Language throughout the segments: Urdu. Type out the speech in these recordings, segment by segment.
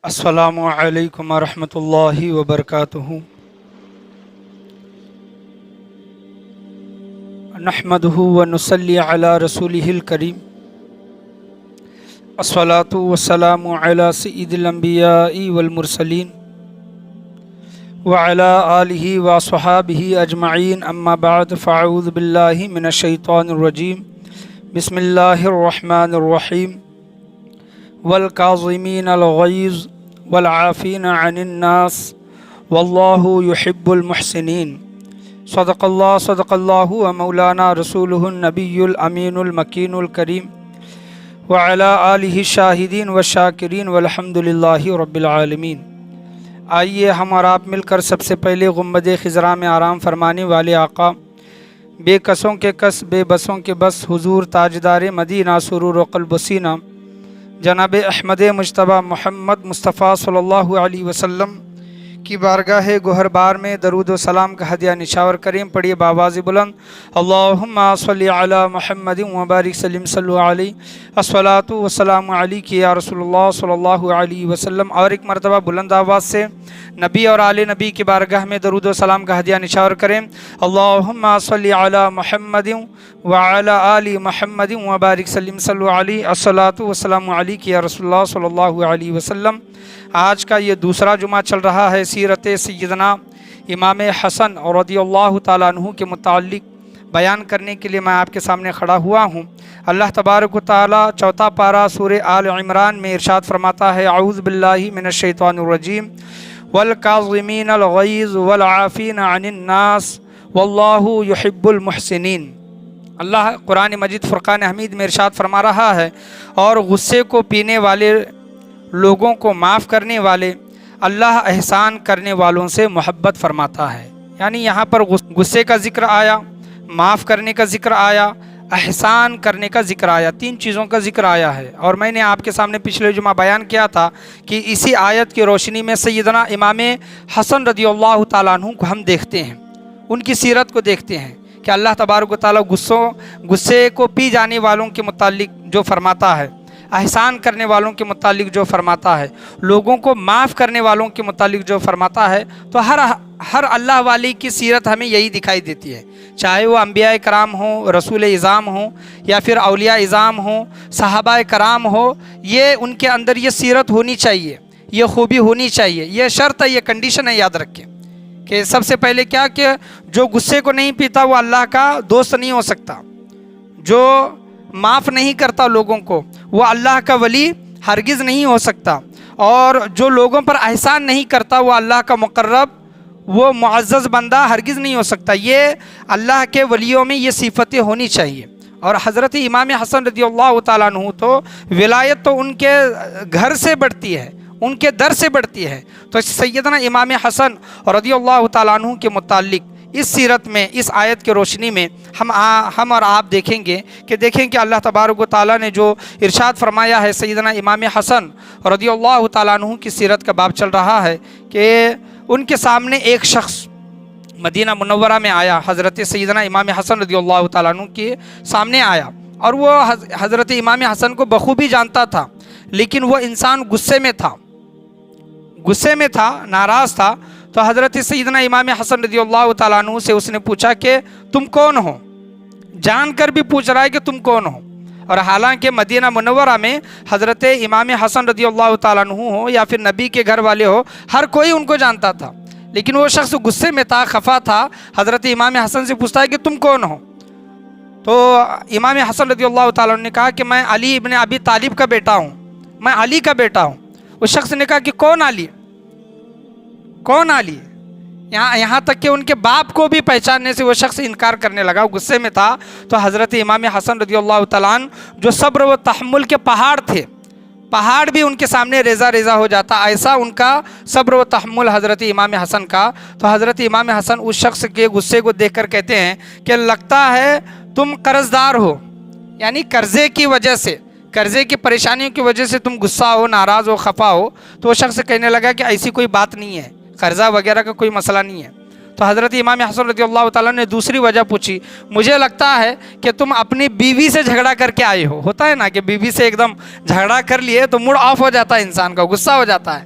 السلام علیکم ورحمۃ اللہ وبرکاتہ۔ نحمدہ ونصلی علی رسولہ الکریم، الصلاۃ والسلام علی سید الانبیاء والمرسلین وعلی آلہ وصحابہ اجمعین، اما بعد فاعوذ باللہ من الشیطان الرجیم، بسم اللہ الرحمن الرحیم۔ والکاظمین الغیظ والعافین عن الناس واللہ یحب المحسنین۔ صدق اللہ و مولانا رسولہ النبی الامین المکین الکریم وعلی آلہ الشاہدین والشاکرین والحمد للہ رب العالمین۔ آئیے ہم اور آپ مل کر سب سے پہلے گنبد خضراء میں آرام فرمانے والے آقا، بے کسوں کے کس بے بسوں کے بس، حضور تاجدار مدینہ سرور و قلب و سینہ، جناب احمد مجتبیٰ محمد مصطفیٰ صلی اللہ علیہ وسلم کی بارگاہ گوہر بار میں درود و سلام کا ہدیہ نشاور کریں۔ پڑھیے بآواز بلند، اللہم صلی علی محمد وبارک سلم صلو علیہ، الصلاۃ والسلام علیک یا رسول اللہ صلی اللہ علیہ وسلم۔ اور ایک مرتبہ بلند آواز سے نبی اور آل نبی کی بارگاہ میں درود و سلام کا ہدیہ نشاور کریں، اللہم صلی علی محمد وعلی آل محمد وبارک سلم صلو علیہ، الصلاۃ والسلام علیک یا رسول اللہ صلی اللہ علیہ وسلم۔ آج کا یہ دوسرا جمعہ چل رہا ہے سیرت سیدنا امام حسن رضی اللہ تعالیٰ عنہ کے متعلق بیان کرنے کے لیے میں آپ کے سامنے کھڑا ہوا ہوں۔ اللہ تبارک و تعالیٰ چوتھا پارہ سورہ آل عمران میں ارشاد فرماتا ہے، اعوذ باللہ من الشیطان الرجیم، والکاظمین الغیظ والعافین عن الناس واللہ یحب المحسنین۔ اللہ قرآن مجید فرقان حمید میں ارشاد فرما رہا ہے، اور غصے کو پینے والے لوگوں کو معاف کرنے والے، اللہ احسان کرنے والوں سے محبت فرماتا ہے۔ یعنی یہاں پر غصے کا ذکر آیا، معاف کرنے کا ذکر آیا، احسان کرنے کا ذکر آیا، تین چیزوں کا ذکر آیا ہے۔ اور میں نے آپ کے سامنے پچھلے جمعہ بیان کیا تھا کہ اسی آیت کی روشنی میں سیدنا امام حسن رضی اللہ تعالیٰ عنہ کو ہم دیکھتے ہیں، ان کی سیرت کو دیکھتے ہیں کہ اللہ تبارک و تعالیٰ غصے کو پی جانے والوں کے متعلق جو فرماتا ہے، احسان کرنے والوں کے متعلق جو فرماتا ہے، لوگوں کو معاف کرنے والوں کے متعلق جو فرماتا ہے، تو ہر اللہ والی کی سیرت ہمیں یہی دکھائی دیتی ہے، چاہے وہ انبیاء کرام ہوں، رسول اعظام ہوں، یا پھر اولیاء اعظام ہوں، صحابہ کرام ہو، یہ ان کے اندر یہ سیرت ہونی چاہیے، یہ خوبی ہونی چاہیے، یہ شرط ہے، یہ کنڈیشن ہے، یاد رکھیں کہ سب سے پہلے کیا کہ جو غصے کو نہیں پیتا وہ اللہ کا دوست نہیں ہو سکتا، جو معاف نہیں کرتا لوگوں کو وہ اللہ کا ولی ہرگز نہیں ہو سکتا، اور جو لوگوں پر احسان نہیں کرتا وہ اللہ کا مقرب، وہ معزز بندہ ہرگز نہیں ہو سکتا۔ یہ اللہ کے ولیوں میں یہ صفتیں ہونی چاہیے۔ اور حضرت امام حسن رضی اللہ تعالیٰ عنہ تو ولایت تو ان کے گھر سے بڑھتی ہے، ان کے در سے بڑھتی ہے۔ تو سیدنا امام حسن رضی اللہ تعالیٰ عنہ کے متعلق اس سیرت میں، اس آیت کی روشنی میں ہم اور آپ دیکھیں گے کہ اللہ تبارک و تعالیٰ نے جو ارشاد فرمایا ہے، سیدنا امام حسن رضی اللہ تعالیٰ عنہ کی سیرت کا باب چل رہا ہے کہ ان کے سامنے ایک شخص مدینہ منورہ میں آیا، حضرت سیدنا امام حسن رضی اللہ تعالیٰ عنہ کے سامنے آیا، اور وہ حضرت امام حسن کو بخوبی جانتا تھا، لیکن وہ انسان غصے میں تھا، ناراض تھا۔ تو حضرت سیدنا امام حسن رضی اللہ تعالیٰ عنہ سے اس نے پوچھا کہ تم کون ہو، جان کر بھی پوچھ رہا ہے کہ تم کون ہو۔ اور حالانکہ مدینہ منورہ میں حضرت امام حسن رضی اللہ تعالیٰ عنہ ہو یا پھر نبی کے گھر والے ہو، ہر کوئی ان کو جانتا تھا، لیکن وہ شخص غصے میں تھا، خفا تھا، حضرت امام حسن سے پوچھتا ہے کہ تم کون ہو۔ تو امام حسن رضی اللہ تعالیٰ عنہ نے کہا کہ میں علی ابن ابی طالب کا بیٹا ہوں، میں علی کا بیٹا ہوں۔ اس شخص نے کہا کہ کون علی؟ یہاں تک کہ ان کے باپ کو بھی پہچاننے سے وہ شخص انکار کرنے لگا، غصے میں تھا۔ تو حضرت امام حسن رضی اللہ تعالیٰ عنہ جو صبر و تحمل کے پہاڑ تھے، پہاڑ بھی ان کے سامنے ریزہ ریزہ ہو جاتا، ایسا ان کا صبر و تحمل حضرت امام حسن کا۔ تو حضرت امام حسن اس شخص کے غصے کو دیکھ کر کہتے ہیں کہ لگتا ہے تم قرض دار ہو، یعنی قرضے کی وجہ سے، قرضے کی پریشانیوں کی وجہ سے تم غصہ ہو، ناراض ہو، خفا ہو۔ تو وہ شخص کہنے لگا کہ ایسی کوئی بات نہیں ہے، قرضہ وغیرہ کا کوئی مسئلہ نہیں ہے۔ تو حضرت امام حسن رضی اللہ تعالیٰ نے دوسری وجہ پوچھی، مجھے لگتا ہے کہ تم اپنی بیوی سے جھگڑا کر کے آئے ہو۔ ہوتا ہے نا کہ بیوی سے ایک دم جھگڑا کر لیے تو موڈ آف ہو جاتا ہے، انسان کا غصہ ہو جاتا ہے۔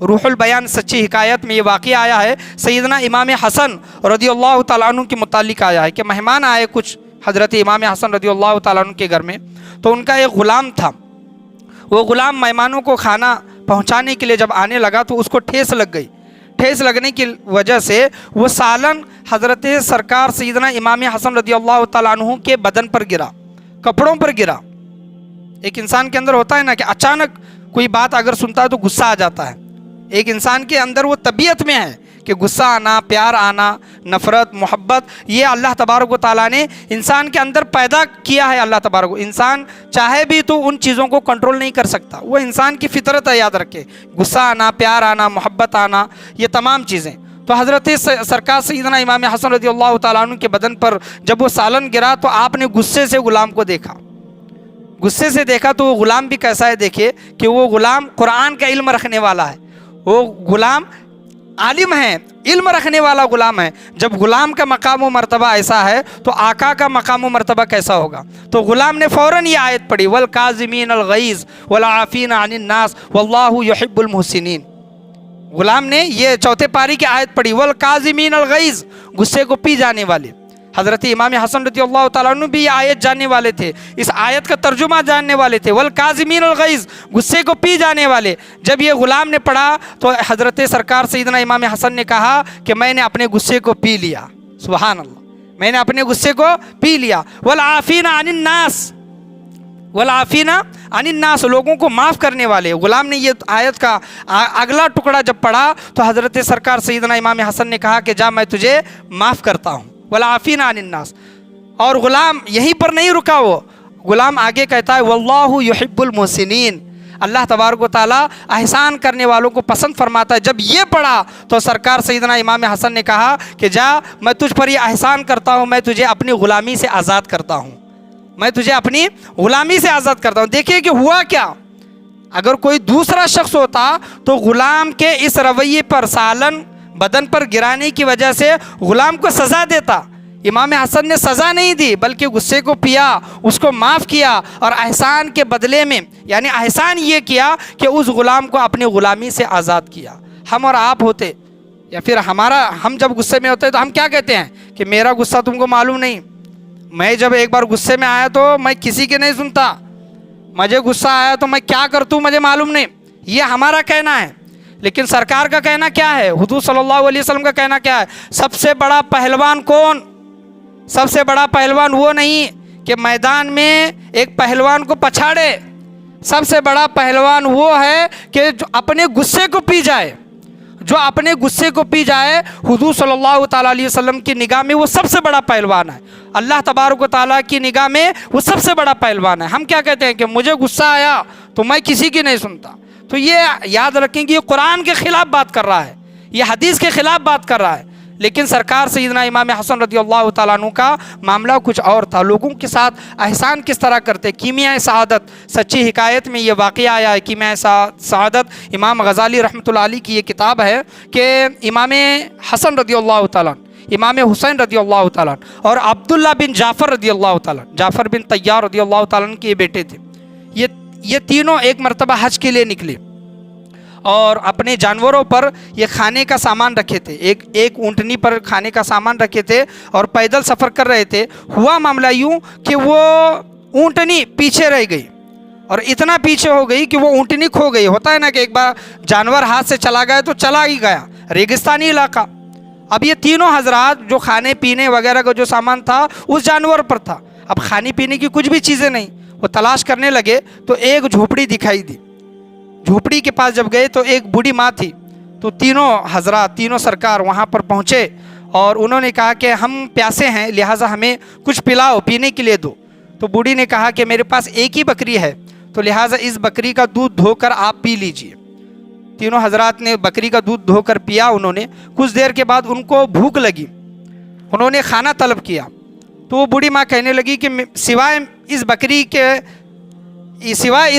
روح البیان سچی حکایت میں یہ واقعہ آیا ہے، سیدنا امام حسن رضی اللہ تعالیٰ عنہ کے متعلق آیا ہے کہ مہمان آئے کچھ حضرت امام حسن رضی اللہ تعالیٰ عنہ کے گھر میں، تو ان کا ایک غلام تھا، وہ غلام مہمانوں کو کھانا پہنچانے کے لیے جب آنے لگا تو اس کو ٹھیس لگ گئی، ٹھیس لگنے کی وجہ سے وہ سالن حضرت سرکار سیدنا امام حسن رضی اللہ تعالیٰ عنہ کے بدن پر گرا، کپڑوں پر گرا۔ ایک انسان کے اندر ہوتا ہے نا کہ اچانک کوئی بات اگر سنتا ہے تو غصہ آ جاتا ہے، ایک انسان کے اندر وہ طبیعت میں ہے کہ غصہ آنا، پیار آنا، نفرت، محبت، یہ اللہ تبارک و تعالیٰ نے انسان کے اندر پیدا کیا ہے۔ اللہ تبارک و انسان چاہے بھی تو ان چیزوں کو کنٹرول نہیں کر سکتا، وہ انسان کی فطرت ہے، یاد رکھے، غصہ آنا، پیار آنا، محبت آنا، یہ تمام چیزیں۔ تو حضرت سرکار سیدنا امام حسن رضی اللہ تعالیٰ عنہ کے بدن پر جب وہ سالن گرا تو آپ نے غصے سے غلام کو دیکھا، غصے سے دیکھا تو وہ غلام بھی کیسا ہے، دیکھیے کہ وہ غلام قرآن کا علم رکھنے والا ہے، وہ غلام عالم ہے، علم رکھنے والا غلام ہے۔ جب غلام کا مقام و مرتبہ ایسا ہے تو آقا کا مقام و مرتبہ کیسا ہوگا؟ تو غلام نے فوراً یہ آیت پڑھی، وَالْقَاظِمِينَ الْغَيْظَ وَالْعَافِينَ عَنِ النَّاسِ وَاللَّهُ يُحِبُّ الْمُحْسِنِينَ۔ غلام نے یہ چوتھے پاری کی آیت پڑھی، وَالْقَاظِمِينَ الْغَيْظَ، غصے کو پی جانے والے۔ حضرت امام حسن رضی اللہ تعالیٰ عنہ بھی یہ آیت جاننے والے تھے، اس آیت کا ترجمہ جاننے والے تھے، وَالْقَاظِمِينَ الْغَيْظَ، غصے کو پی جانے والے۔ جب یہ غلام نے پڑھا تو حضرت سرکار سیدنا امام حسن نے کہا کہ میں نے اپنے غصے کو پی لیا، سبحان اللہ، میں نے اپنے غصے کو پی لیا۔ وَالْعَافِينَ عَنِ النَّاسِ، وَالْعَافِينَ عَنِ النَّاسِ، لوگوں کو معاف کرنے والے۔ غلام نے یہ آیت کا اگلا ٹکڑا جب پڑھا تو حضرت سرکار سیدنا امام حسن نے کہا کہ جا میں تجھے معاف کرتا ہوں، وَالْعَافِينَ عَنِ النَّاسِ۔ اور غلام یہیں پر نہیں رکا، وہ غلام آگے کہتا ہے وَاللَّهُ يُحِبُّ الْمُحْسِنِينَ، اللہ تبارک و تعالیٰ احسان کرنے والوں کو پسند فرماتا ہے۔ جب یہ پڑھا تو سرکار سیدنا امام حسن نے کہا کہ جا میں تجھ پر یہ احسان کرتا ہوں، میں تجھے اپنی غلامی سے آزاد کرتا ہوں، میں تجھے اپنی غلامی سے آزاد کرتا ہوں۔ دیکھیے کہ ہوا کیا، اگر کوئی دوسرا شخص ہوتا تو غلام کے اس رویے پر، سالن بدن پر گرانے کی وجہ سے غلام کو سزا دیتا۔ امام حسن نے سزا نہیں دی بلکہ غصے کو پیا، اس کو معاف کیا، اور احسان کے بدلے میں، یعنی احسان یہ کیا کہ اس غلام کو اپنی غلامی سے آزاد کیا۔ ہم اور آپ ہوتے یا پھر ہم جب غصے میں ہوتے تو ہم کیا کہتے ہیں کہ میرا غصہ تم کو معلوم نہیں، میں جب ایک بار غصے میں آیا تو میں کسی کے نہیں سنتا، مجھے غصہ آیا تو میں کیا کرتوں مجھے معلوم نہیں، یہ ہمارا کہنا ہے۔ لیکن سرکار کا کہنا کیا ہے، حضور صلی اللہ علیہ وسلم کا کہنا کیا ہے؟ سب سے بڑا پہلوان کون؟ سب سے بڑا پہلوان وہ نہیں کہ میدان میں ایک پہلوان کو پچھاڑے، سب سے بڑا پہلوان وہ ہے کہ جو اپنے غصے کو پی جائے، جو اپنے غصے کو پی جائے۔ حضور صلی اللہ تعالیٰ علیہ وسلم کی نگاہ میں وہ سب سے بڑا پہلوان ہے، اللہ تبارک و تعالیٰ کی نگاہ میں وہ سب سے بڑا پہلوان ہے۔ ہم کیا کہتے ہیں کہ مجھے غصہ آیا تو میں کسی کی نہیں سنتا، تو یہ یاد رکھیں کہ یہ قرآن کے خلاف بات کر رہا ہے، یہ حدیث کے خلاف بات کر رہا ہے۔ لیکن سرکار سیدنا امام حسن رضی اللہ تعالیٰ عنہ کا معاملہ کچھ اور تھا، لوگوں کے ساتھ احسان کس طرح کرتے۔ کیمیائے سعادت سچی حکایت میں یہ واقعہ آیا ہے، کیمیائے سعادت امام غزالی رحمۃ اللہ علیہ کی یہ کتاب ہے کہ امام حسن رضی اللہ تعالیٰ عنہ، امام حسین رضی اللہ تعالیٰ عنہ اور عبداللہ بن جعفر رضی اللہ تعالیٰ عنہ، جعفر بن طیار رضی اللہ تعالیٰ عنہ کے یہ بیٹے تھے، یہ تینوں ایک مرتبہ حج کے لیے نکلے اور اپنے جانوروں پر یہ کھانے کا سامان رکھے تھے، ایک اونٹنی پر کھانے کا سامان رکھے تھے اور پیدل سفر کر رہے تھے۔ ہوا معاملہ یوں کہ وہ اونٹنی پیچھے رہ گئی اور اتنا پیچھے ہو گئی کہ وہ اونٹنی کھو گئی۔ ہوتا ہے نا کہ ایک بار جانور ہاتھ سے چلا گیا تو چلا ہی گیا، ریگستانی علاقہ۔ اب یہ تینوں حضرات جو کھانے پینے وغیرہ کا جو سامان تھا اس جانور پر تھا، اب کھانے پینے کی کچھ بھی چیزیں نہیں، وہ تلاش کرنے لگے تو ایک جھوپڑی دکھائی دی۔ جھوپڑی کے پاس جب گئے تو ایک بوڑھی ماں تھی، تو تینوں حضرات، تینوں سرکار وہاں پر پہنچے اور انہوں نے کہا کہ ہم پیاسے ہیں لہٰذا ہمیں کچھ پلاؤ، پینے کے لیے دو۔ تو بوڑھی نے کہا کہ میرے پاس ایک ہی بکری ہے تو لہٰذا اس بکری کا دودھ دھو کر آپ پی لیجئے۔ تینوں حضرات نے بکری کا دودھ دھو کر پیا۔ انہوں نے کچھ دیر کے بعد ان کو بھوک لگی، انہوں نے کھانا طلب کیا تو وہ بوڑھی ماں کہنے لگی کہ سوائے اس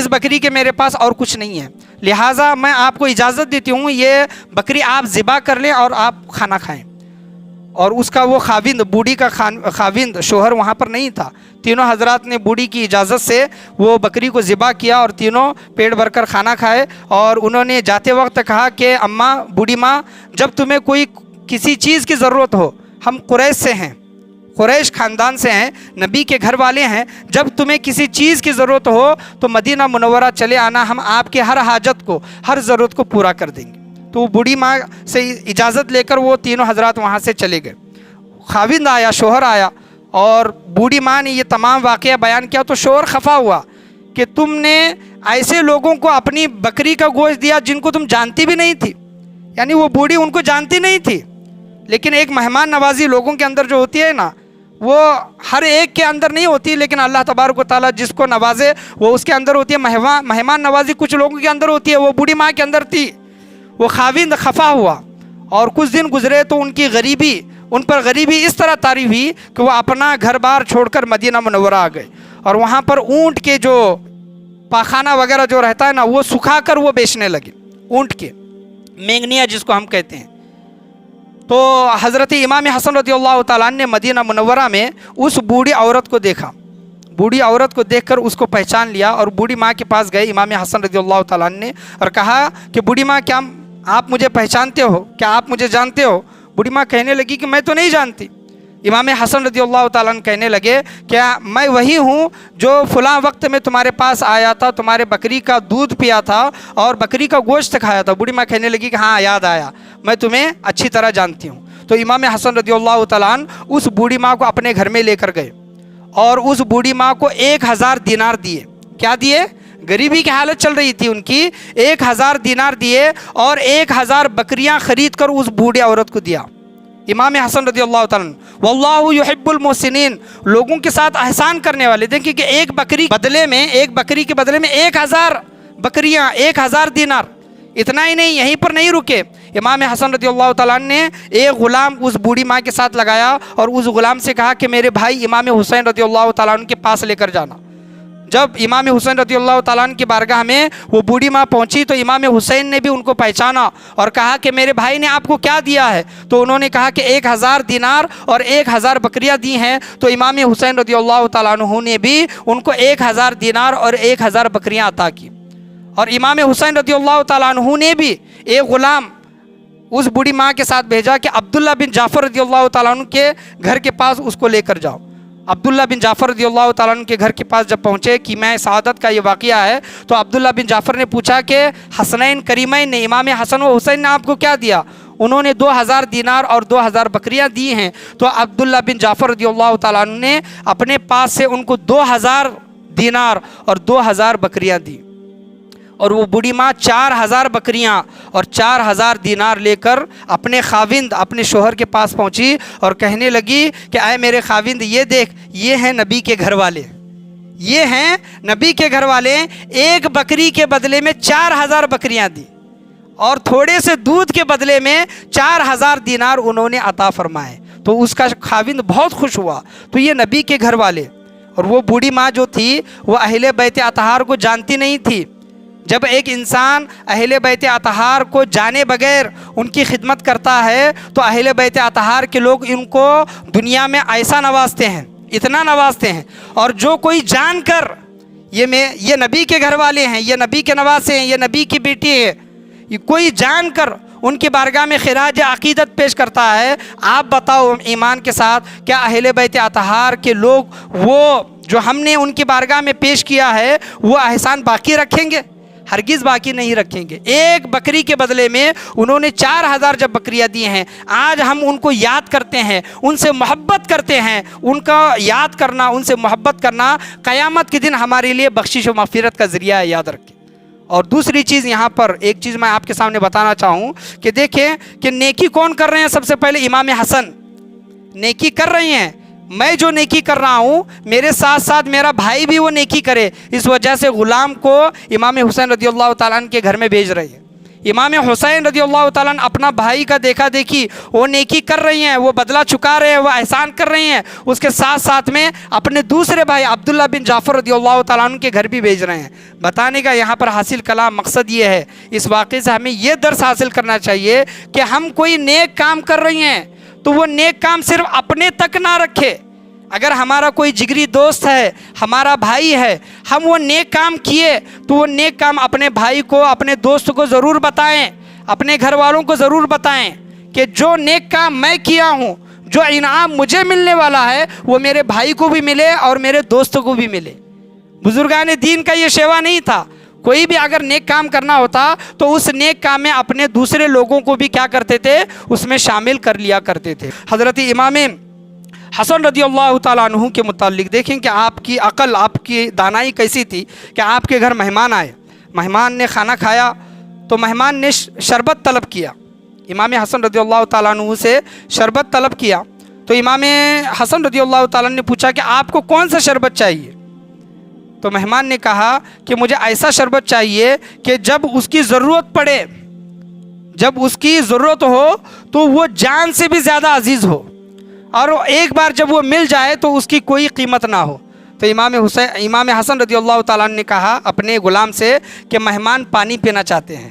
بکری کے میرے پاس اور کچھ نہیں ہے، لہٰذا میں آپ کو اجازت دیتی ہوں، یہ بکری آپ ذبح کر لیں اور آپ کھانا کھائیں۔ اور اس کا وہ خاوند، بوڑھی کا خاوند شوہر وہاں پر نہیں تھا۔ تینوں حضرات نے بوڑھی کی اجازت سے وہ بکری کو ذبح کیا اور تینوں پیٹ بھر کر کھانا کھائے، اور انہوں نے جاتے وقت کہا کہ اماں، بوڑھی ماں، جب تمہیں کوئی کسی چیز کی ضرورت ہو، ہم قریش سے ہیں، قریش خاندان سے ہیں، نبی کے گھر والے ہیں، جب تمہیں کسی چیز کی ضرورت ہو تو مدینہ منورہ چلے آنا، ہم آپ کے ہر حاجت کو، ہر ضرورت کو پورا کر دیں گے۔ تو وہ بوڑھی ماں سے اجازت لے کر وہ تینوں حضرات وہاں سے چلے گئے۔ خاوند آیا، شوہر آیا، اور بوڑھی ماں نے یہ تمام واقعہ بیان کیا تو شوہر خفا ہوا کہ تم نے ایسے لوگوں کو اپنی بکری کا گوشت دیا جن کو تم جانتی بھی نہیں تھی، یعنی وہ بوڑھی ان کو جانتی نہیں تھی، لیکن ایک مہمان نوازی لوگوں کے اندر جو ہوتی ہے نا، وہ ہر ایک کے اندر نہیں ہوتی، لیکن اللہ تبارک و تعالیٰ جس کو نوازے وہ اس کے اندر ہوتی ہے۔ مہمان نوازی کچھ لوگوں کے اندر ہوتی ہے، وہ بوڑھی ماں کے اندر تھی۔ وہ خاوند خفا ہوا، اور کچھ دن گزرے تو ان پر غریبی اس طرح طاری ہوئی کہ وہ اپنا گھر بار چھوڑ کر مدینہ منورہ آ گئے، اور وہاں پر اونٹ کے جو پاخانہ وغیرہ جو رہتا ہے نا، وہ سکھا کر وہ بیچنے لگے، اونٹ کے مینگنیا جس کو ہم کہتے ہیں۔ تو حضرت امام حسن رضی اللہ تعالیٰ نے مدینہ منورہ میں اس بوڑھی عورت کو دیکھا، بوڑھی عورت کو دیکھ کر اس کو پہچان لیا، اور بوڑھی ماں کے پاس گئے امام حسن رضی اللہ تعالیٰ نے اور کہا کہ بوڑھی ماں، کیا آپ مجھے پہچانتے ہو؟ کیا آپ مجھے جانتے ہو؟ بوڑھی ماں کہنے لگی کہ میں تو نہیں جانتی۔ امام حسن رضی اللہ تعالیٰ عنہ کہنے لگے کیا میں وہی ہوں جو فلاں وقت میں تمہارے پاس آیا تھا، تمہارے بکری کا دودھ پیا تھا اور بکری کا گوشت کھایا تھا؟ بوڑھی ماں کہنے لگی کہ ہاں یاد آیا، میں تمہیں اچھی طرح جانتی ہوں۔ تو امام حسن رضی اللہ تعالیٰ عنہ اس بوڑھی ماں کو اپنے گھر میں لے کر گئے، اور اس بوڑھی ماں کو 1000 دینار دیے۔ کیا دیے؟ غریبی کی حالت چل رہی تھی ان کی، 1000 دینار دیے، اور 1000 بکریاں خرید کر اس بوڑھی عورت کو دیا۔ امام حسن رضی اللہ تعالیٰ عنہ، واللہ یحب المحسنین، لوگوں کے ساتھ احسان کرنے والے۔ دیکھیں کہ ایک بکری کے بدلے میں 1000 بکریاں، 1000 دینار۔ اتنا ہی نہیں، یہیں پر نہیں رکے، امام حسن رضی اللہ تعالیٰ عنہ نے ایک غلام اس بوڑھی ماں کے ساتھ لگایا، اور اس غلام سے کہا کہ میرے بھائی امام حسین رضی اللہ تعالیٰ عنہ کے پاس لے کر جانا۔ جب امام حسین رضی اللہ تعالیٰ عنہ کی بارگاہ میں وہ بوڑھی ماں پہنچی تو امام حسین نے بھی ان کو پہچانا اور کہا کہ میرے بھائی نے آپ کو کیا دیا ہے؟ تو انہوں نے کہا کہ 1000 دینار اور 1000 بکریاں دی ہیں۔ تو امام حسین رضی اللہ تعالیٰ عنہ نے بھی ان کو 1000 دینار اور 1000 بکریاں عطا کی، اور امام حسین رضی اللہ تعالیٰ عنہ نے بھی ایک غلام اس بوڑھی ماں کے ساتھ بھیجا کہ عبداللہ بن جعفر رضی اللہ تعالیٰ عنہ کے گھر کے پاس اس کو لے کر جاؤ۔ عبداللہ بن جعفر رضی اللہ تعالیٰ عنہ کے گھر کے پاس جب پہنچے کہ میں سعادت کا یہ واقعہ ہے، تو عبداللہ بن جعفر نے پوچھا کہ حسنین کریمین نے، امام حسن و حسین نے آپ کو کیا دیا؟ انہوں نے 2000 دینار اور 2000 بکریاں دی ہیں۔ تو عبداللہ بن جعفر رضی اللہ تعالیٰ عنہ نے اپنے پاس سے ان کو 2000 دینار اور 2000 بکریاں دی، اور وہ بوڑھی ماں 4000 بکریاں اور 4000 دینار لے کر اپنے خاوند، اپنے شوہر کے پاس پہنچی اور کہنے لگی کہ اے میرے خاوند، یہ دیکھ، یہ ہیں نبی کے گھر والے، یہ ہیں نبی کے گھر والے، ایک بکری کے بدلے میں 4000 بکریاں دی، اور تھوڑے سے دودھ کے بدلے میں 4000 دینار انہوں نے عطا فرمائے۔ تو اس کا خاوند بہت خوش ہوا۔ تو یہ نبی کے گھر والے، اور وہ بوڑھی ماں جو تھی وہ اہل بیت اطہار کو جانتی نہیں تھی۔ جب ایک انسان اہل بیت اطہار کو جانے بغیر ان کی خدمت کرتا ہے تو اہل بیت اطہار کے لوگ ان کو دنیا میں ایسا نوازتے ہیں، اتنا نوازتے ہیں، اور جو کوئی جان کر یہ نبی کے گھر والے ہیں، یہ نبی کے نواسے ہیں، یہ نبی کی بیٹی ہے، یہ کوئی جان کر ان کی بارگاہ میں خراج عقیدت پیش کرتا ہے۔ آپ بتاؤ ایمان کے ساتھ، کیا اہل بیت اطہار کے لوگ وہ جو ہم نے ان کی بارگاہ میں پیش کیا ہے وہ احسان باقی رکھیں گے؟ ہرگز باقی نہیں رکھیں گے۔ ایک بکری کے بدلے میں انہوں نے 4000 جب بکریاں دی ہیں، آج ہم ان کو یاد کرتے ہیں، ان سے محبت کرتے ہیں۔ ان کا یاد کرنا، ان سے محبت کرنا قیامت کے دن ہمارے لیے بخشش و مغفرت کا ذریعہ ہے، یاد رکھیں۔ اور دوسری چیز یہاں پر ایک چیز میں آپ کے سامنے بتانا چاہوں کہ دیکھیں کہ نیکی کون کر رہے ہیں؟ سب سے پہلے امام حسن نیکی کر رہے ہیں۔ میں جو نیکی کر رہا ہوں میرے ساتھ ساتھ میرا بھائی بھی وہ نیکی کرے، اس وجہ سے غلام کو امام حسین رضی اللہ تعالیٰ عنہ کے گھر میں بھیج رہے ہیں۔ امام حسین رضی اللہ تعالیٰ عنہ اپنا بھائی کا دیکھا دیکھی وہ نیکی کر رہی ہیں، وہ بدلہ چکا رہے ہیں، وہ احسان کر رہی ہیں، اس کے ساتھ ساتھ میں اپنے دوسرے بھائی عبداللہ بن جعفر رضی اللہ تعالیٰ عنہ کے گھر بھی بھیج رہے ہیں۔ بتانے کا یہاں پر حاصل کلام مقصد یہ ہے، اس واقعے سے ہمیں یہ درس حاصل کرنا چاہیے کہ ہم کوئی نیک کام کر رہی ہیں تو وہ نیک کام صرف اپنے تک نہ رکھے. اگر ہمارا کوئی جگری دوست ہے، ہمارا بھائی ہے، ہم وہ نیک کام کیے تو وہ نیک کام اپنے بھائی کو، اپنے دوست کو ضرور بتائیں، اپنے گھر والوں کو ضرور بتائیں کہ جو نیک کام میں کیا ہوں، جو انعام مجھے ملنے والا ہے وہ میرے بھائی کو بھی ملے اور میرے دوستوں کو بھی ملے. بزرگان دین کا یہ شیوا نہیں تھا. کوئی بھی اگر نیک کام کرنا ہوتا تو اس نیک کام میں اپنے دوسرے لوگوں کو بھی کیا کرتے تھے، اس میں شامل کر لیا کرتے تھے. حضرت امام حسن رضی اللہ تعالیٰ عنہ کے متعلق دیکھیں کہ آپ کی عقل، آپ کی دانائی کیسی تھی کہ آپ کے گھر مہمان آئے، مہمان نے کھانا کھایا تو مہمان نے شربت طلب کیا. امام حسن رضی اللہ تعالیٰ عنہ سے شربت طلب کیا تو امام حسن رضی اللہ تعالیٰ عنہ نے پوچھا کہ آپ کو کون سا شربت چاہیے؟ تو مہمان نے کہا کہ مجھے ایسا شربت چاہیے کہ جب اس کی ضرورت پڑے، جب اس کی ضرورت ہو تو وہ جان سے بھی زیادہ عزیز ہو، اور ایک بار جب وہ مل جائے تو اس کی کوئی قیمت نہ ہو. تو امام حسن رضی اللہ تعالیٰ عنہ نے کہا اپنے غلام سے کہ مہمان پانی پینا چاہتے ہیں.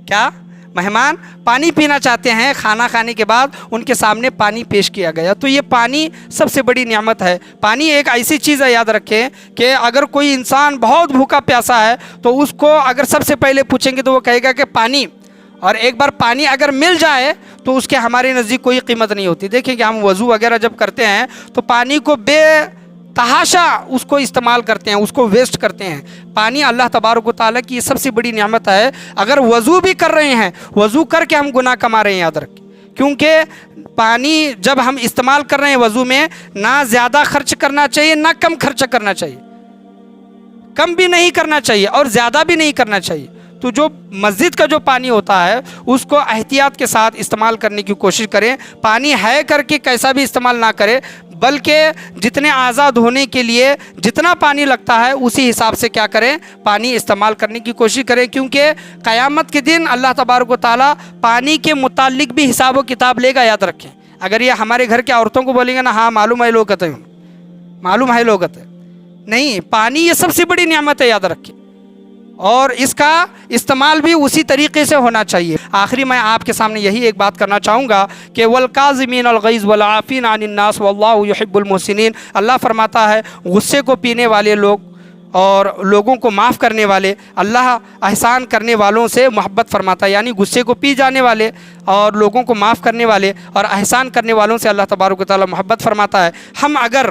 کیا؟ مہمان پانی پینا چاہتے ہیں. کھانا کھانے کے بعد ان کے سامنے پانی پیش کیا گیا. تو یہ پانی سب سے بڑی نعمت ہے. پانی ایک ایسی چیز ہے، یاد رکھیں کہ اگر کوئی انسان بہت بھوکا پیاسا ہے تو اس کو اگر سب سے پہلے پوچھیں گے تو وہ کہے گا کہ پانی، اور ایک بار پانی اگر مل جائے تو اس کے ہمارے نزدیک کوئی قیمت نہیں ہوتی. دیکھیں کہ ہم وضو وغیرہ جب کرتے ہیں تو پانی کو بے تحاشا اس کو استعمال کرتے ہیں، اس کو ویسٹ کرتے ہیں. پانی اللہ تبارک و تعالیٰ کی یہ سب سے بڑی نعمت ہے. اگر وضو بھی کر رہے ہیں، وضو کر کے ہم گناہ کما رہے ہیں، یاد رکھیں. کیونکہ پانی جب ہم استعمال کر رہے ہیں وضو میں، نہ زیادہ خرچ کرنا چاہیے نہ کم خرچ کرنا چاہیے. کم بھی نہیں کرنا چاہیے اور زیادہ بھی نہیں کرنا چاہیے. تو جو مسجد کا جو پانی ہوتا ہے اس کو احتیاط کے ساتھ استعمال کرنے کی کوشش کریں. پانی ہے کر کے کیسا بھی استعمال نہ کریں، بلکہ جتنے اعضاء دھونے کے لیے جتنا پانی لگتا ہے اسی حساب سے کیا کریں، پانی استعمال کرنے کی کوشش کریں. کیونکہ قیامت کے دن اللہ تبارک و تعالیٰ پانی کے متعلق بھی حساب و کتاب لے گا. یاد رکھیں اگر یہ ہمارے گھر کے عورتوں کو بولیں گے نا، ہاں معلوم ہے لوگت ہے، معلوم ہے لوگت ہے، نہیں، پانی یہ سب سے بڑی نعمت ہے، یاد رکھیں. اور اس کا استعمال بھی اسی طریقے سے ہونا چاہیے. آخری میں آپ کے سامنے یہی ایک بات کرنا چاہوں گا کہ والکاظمین الغیظ والعافین عن الناس واللہ یحب المحسنین. اللہ فرماتا ہے غصے کو پینے والے لوگ اور لوگوں کو معاف کرنے والے، اللہ احسان کرنے والوں سے محبت فرماتا ہے. یعنی غصے کو پی جانے والے اور لوگوں کو معاف کرنے والے اور احسان کرنے والوں سے اللہ تبارک و تعالیٰ محبت فرماتا ہے. ہم اگر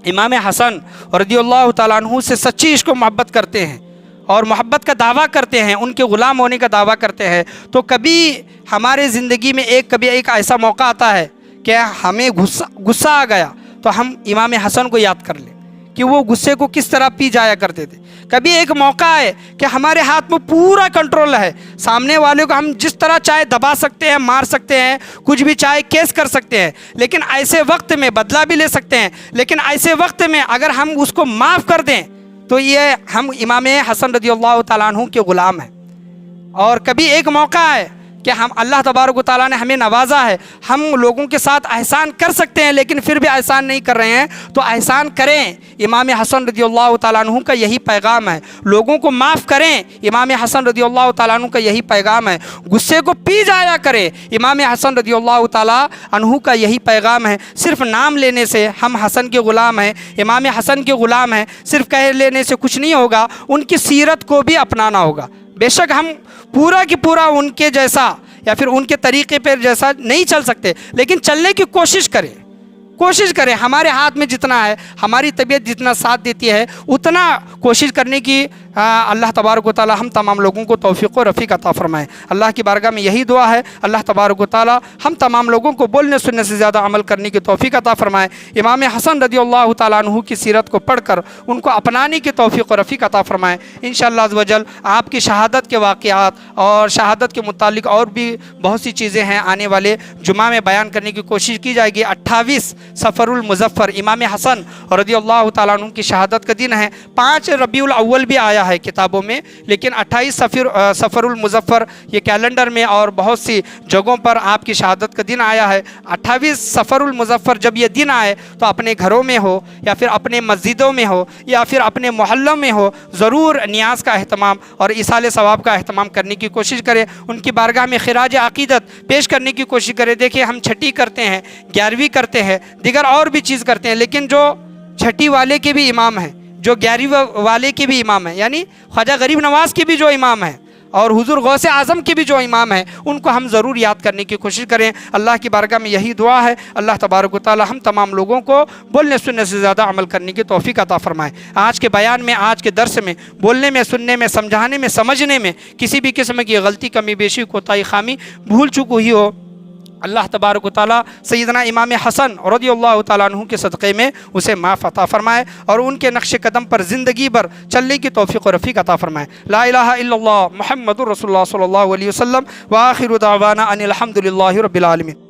امام حسن رضی اللہ تعالیٰ عنہ سے سچی عشق و محبت کرتے ہیں اور محبت کا دعویٰ کرتے ہیں، ان کے غلام ہونے کا دعویٰ کرتے ہیں، تو کبھی ہمارے زندگی میں کبھی ایک ایسا موقع آتا ہے کہ ہمیں غصہ آ گیا تو ہم امام حسن کو یاد کر لیں کہ وہ غصے کو کس طرح پی جایا کرتے تھے. کبھی ایک موقع ہے کہ ہمارے ہاتھ میں پورا کنٹرول ہے، سامنے والے کو ہم جس طرح چاہے دبا سکتے ہیں، مار سکتے ہیں، کچھ بھی چاہے کیس کر سکتے ہیں، لیکن ایسے وقت میں بدلہ بھی لے سکتے ہیں، لیکن ایسے وقت میں اگر ہم اس کو معاف کر دیں تو یہ ہم امام حسن رضی اللہ تعالیٰ عنہ کے غلام ہیں. اور کبھی ایک موقع ہے کہ ہم اللہ تبارک و تعالیٰ نے ہمیں نوازا ہے، ہم لوگوں کے ساتھ احسان کر سکتے ہیں لیکن پھر بھی احسان نہیں کر رہے ہیں، تو احسان کریں. امام حسن رضی اللہ تعالیٰ عنہ کا یہی پیغام ہے. لوگوں کو معاف کریں، امام حسن رضی اللہ تعالیٰ عنہ کا یہی پیغام ہے. غصے کو پی جایا کریں، امام حسن رضی اللہ تعالیٰ عنہ کا یہی پیغام ہے. صرف نام لینے سے ہم حسن کے غلام ہیں، امام حسن کے غلام ہیں، صرف کہہ لینے سے کچھ نہیں ہوگا، ان کی سیرت کو بھی اپنانا ہوگا. بے شک ہم پورا کی پورا ان کے جیسا یا پھر ان کے طریقے پر جیسا نہیں چل سکتے، لیکن چلنے کی کوشش کریں. ہمارے ہاتھ میں جتنا ہے، ہماری طبیعت جتنا ساتھ دیتی ہے اتنا کوشش کرنے کی اللہ تبارک و تعالیٰ ہم تمام لوگوں کو توفیق و رفیق عطا فرمائے. اللہ کی بارگاہ میں یہی دعا ہے، اللہ تبارک و تعالیٰ ہم تمام لوگوں کو بولنے سننے سے زیادہ عمل کرنے کی توفیق عطا فرمائے. امام حسن رضی اللہ تعالیٰ عنہ کی سیرت کو پڑھ کر ان کو اپنانے کی توفیق و رفیق عطا فرمائے. انشاءاللہ عز و جل آپ کی شہادت کے واقعات اور شہادت کے متعلق اور بھی بہت سی چیزیں ہیں آنے والے جمعہ میں بیان کرنے کی کوشش کی جائے گی. 28 صفر المظفر امام حسن رضی اللہ تعالیٰ عنہ کی شہادت کا دن ہے. 5 ربیع الاول بھی آیا آیا ہے کتابوں میں، لیکن 28 سفر المظفر یہ کیلنڈر میں اور بہت سی جگہوں پر آپ کی شہادت کا دن آیا ہے۔ 28 سفر المظفر جب یہ دن آئے تو اپنے گھروں میں ہو یا پھر اپنے مسجدوں میں ہو یا پھر اپنے محلوں میں ہو، ضرور نیاز کا اہتمام اور ایصال ثواب کا اہتمام کرنے کی کوشش کریں، ان کی بارگاہ میں خراج عقیدت پیش کرنے کی کوشش کریں۔ دیکھیں ہم چھٹی کرتے ہیں، 11ویں کرتے ہیں، دیگر اور بھی چیز کرتے ہیں، لیکن جو چھٹی والے کے بھی امام ہیں، جو 11ویں والے کے بھی امام ہیں، یعنی خواجہ غریب نواز کے بھی جو امام ہیں اور حضور غوث اعظم کے بھی جو امام ہیں، ان کو ہم ضرور یاد کرنے کی کوشش کریں۔ اللہ کی بارگاہ میں یہی دعا ہے، اللہ تبارک و تعالی ہم تمام لوگوں کو بولنے سننے سے زیادہ عمل کرنے کی توفیق عطا فرمائے۔ آج کے بیان میں، آج کے درس میں، بولنے میں، سننے میں، سمجھانے میں، سمجھنے میں کسی بھی قسم کی غلطی، کمی بیشی، کوتاہی، خامی، بھول چوک ہوئی ہو، اللہ تبارک و تعالیٰ سیدنا امام حسن رضی اللہ تعالیٰ عنہ کے صدقے میں اسے معاف عطا فرمائے اور ان کے نقش قدم پر زندگی بھر چلنے کی توفیق و رفیق عطا فرمائے۔ لا الہ الا اللہ محمد رسول اللہ صلی اللہ علیہ وسلم، وآخر دعوانا ان الحمد للہ رب العالمین۔